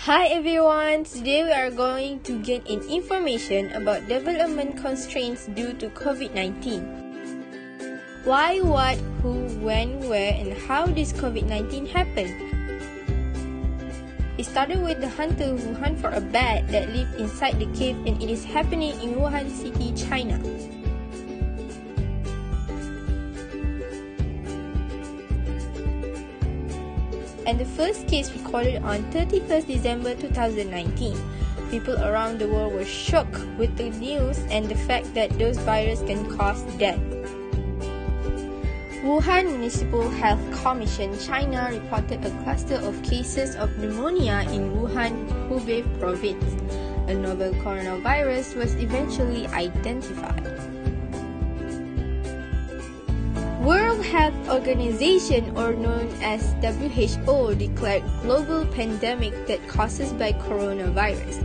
Hi everyone, today we are going to get in information about development constraints due to Covid-19. Why, what, who, when, where, and how this Covid-19 happened. It started with the hunter who hunt for a bat that lived inside the cave, and it is happening in Wuhan City, China. And the first case recorded on 31st December 2019. People around the world were shocked with the news and the fact that those viruses can cause death. Wuhan Municipal Health Commission, China reported a cluster of cases of pneumonia in Wuhan, Hubei province. A novel coronavirus was eventually identified. World Health Organization, or known as WHO, declared global pandemic that causes by coronavirus.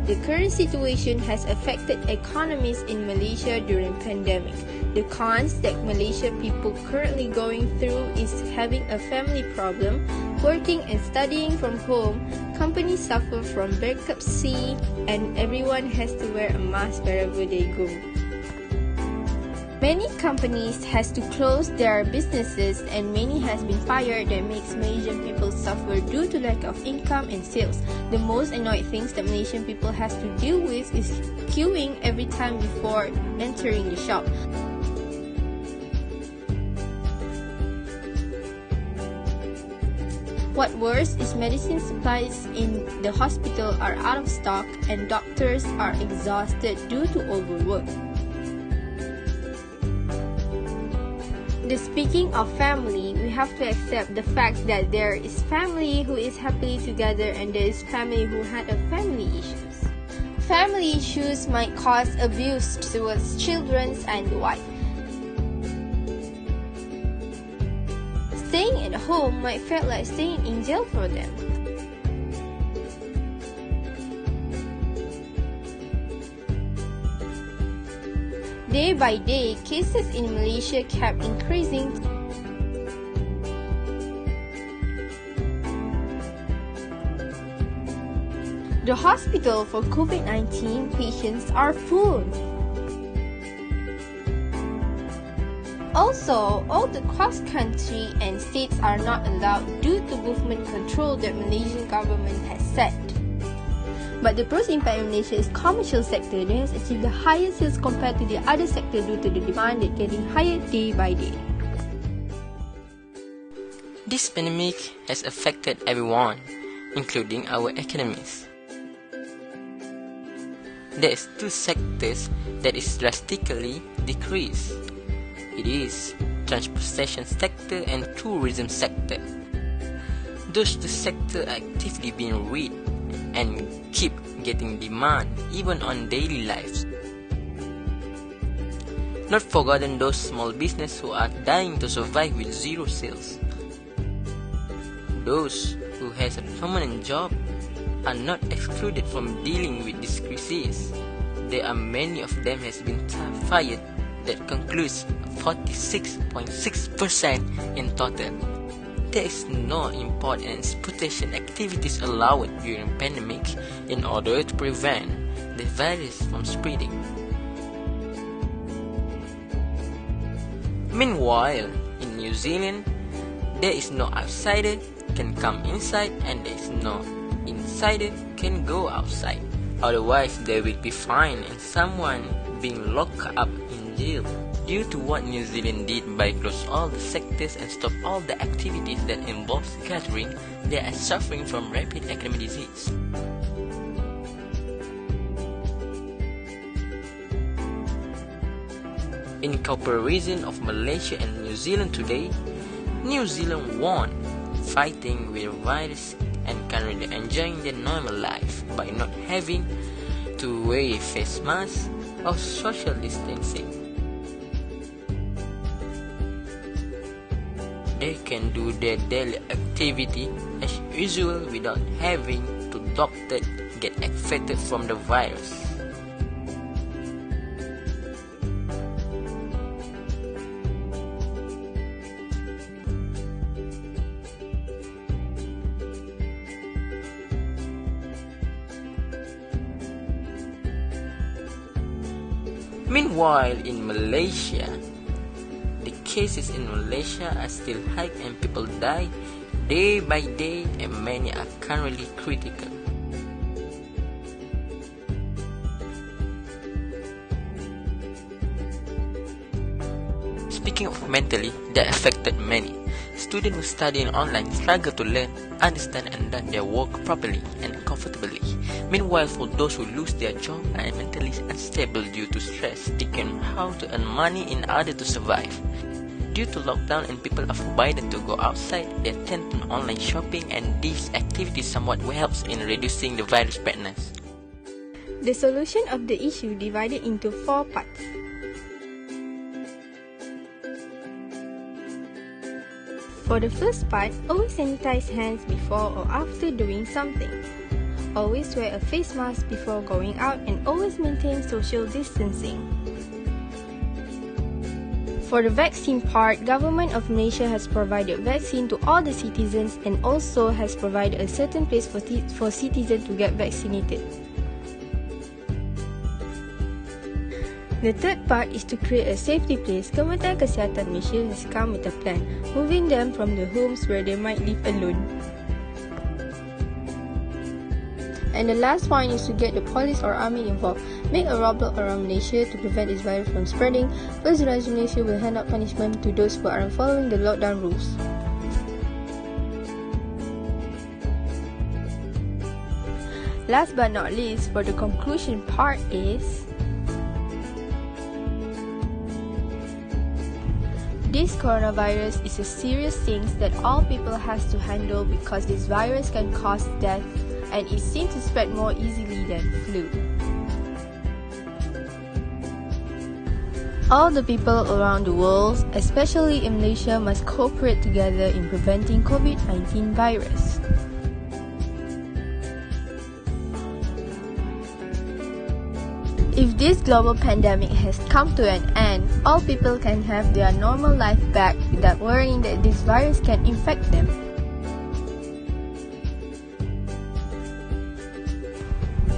The current situation has affected economies in Malaysia during pandemic. The cons that Malaysia people currently going through is having a family problem, working and studying from home, companies suffer from bankruptcy, and everyone has to wear a mask wherever they go. Many companies has to close their businesses and many has been fired that makes Malaysian people suffer due to lack of income and sales. The most annoying things that Malaysian people has to deal with is queuing every time before entering the shop. What worse is medicine supplies in the hospital are out of stock and doctors are exhausted due to overwork. Speaking of family, we have to accept the fact that there is family who is happily together and there is family who had a family issues. Family issues might cause abuse towards children and wife. Staying at home might feel like staying in jail for them. Day by day, cases in Malaysia kept increasing. The hospital for COVID-19 patients are full. Also, all the cross-country and states are not allowed due to movement control that Malaysian government has set. But the pros impact in Malaysia is commercial sector that has achieved the highest sales compared to the other sector due to the demand that getting higher day by day. This pandemic has affected everyone, including our economies. There is two sectors that is drastically decreased. It is transportation sector and tourism sector. Those two sectors are actively being read and keep getting demand even on daily lives. Not forgotten those small business who are dying to survive with zero sales. Those who has a permanent job are not excluded from dealing with this crisis. There are many of them has been fired that concludes 46.6% in total. There is no import and exportation activities allowed during pandemic in order to prevent the virus from spreading. Meanwhile, in New Zealand, there is no outsider can come inside and there is no insider can go outside. Otherwise, they will be fined and someone being locked up in jail. Due to what New Zealand did by close all the sectors and stop all the activities that involves gathering, they are suffering from rapid economic disease. In comparison of Malaysia and New Zealand today, New Zealand won fighting with virus and currently enjoying their normal life by not having to wear face masks or social distancing. They can do their daily activity as usual without having to doctor get affected from the virus. Meanwhile, in Malaysia, the cases in Malaysia are still high and people die day by day and many are currently critical. Speaking of mentally, that affected many. Students who study online struggle to learn, understand and learn their work properly and comfortably. Meanwhile, for those who lose their job and are mentally unstable due to stress, they can how to earn money in order to survive. Due to lockdown and people are forbidden to go outside, they tend to online shopping and these activities somewhat helps in reducing the virus spreadness. The solution of the issue divided into 4 parts. For the first part, always sanitize hands before or after doing something. Always wear a face mask before going out and always maintain social distancing. For the vaccine part, Government of Malaysia has provided vaccine to all the citizens and also has provided a certain place for citizens to get vaccinated. The third part is to create a safety place. Kementerian Kesihatan Malaysia has come with a plan, moving them from the homes where they might live alone. And the last point is to get the police or army involved. Make a roadblock around Malaysia to prevent this virus from spreading. First, Malaysia will hand out punishment to those who aren't following the lockdown rules. Last but not least, for the conclusion part is this coronavirus is a serious thing that all people has to handle because this virus can cause death and it seems to spread more easily than flu. All the people around the world, especially in Malaysia, must cooperate together in preventing Covid-19 virus. If this global pandemic has come to an end, all people can have their normal life back without worrying that this virus can infect them.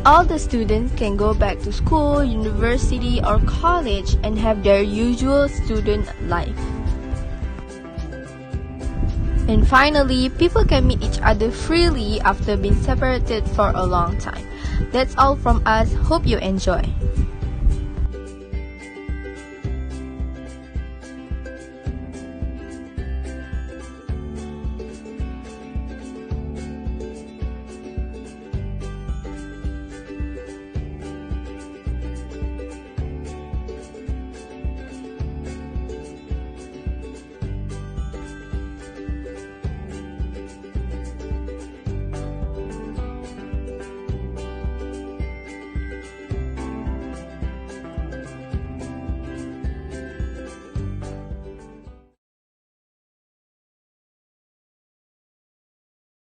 All the students can go back to school, university or college and have their usual student life. And finally, people can meet each other freely after being separated for a long time. That's all from us. Hope you enjoy.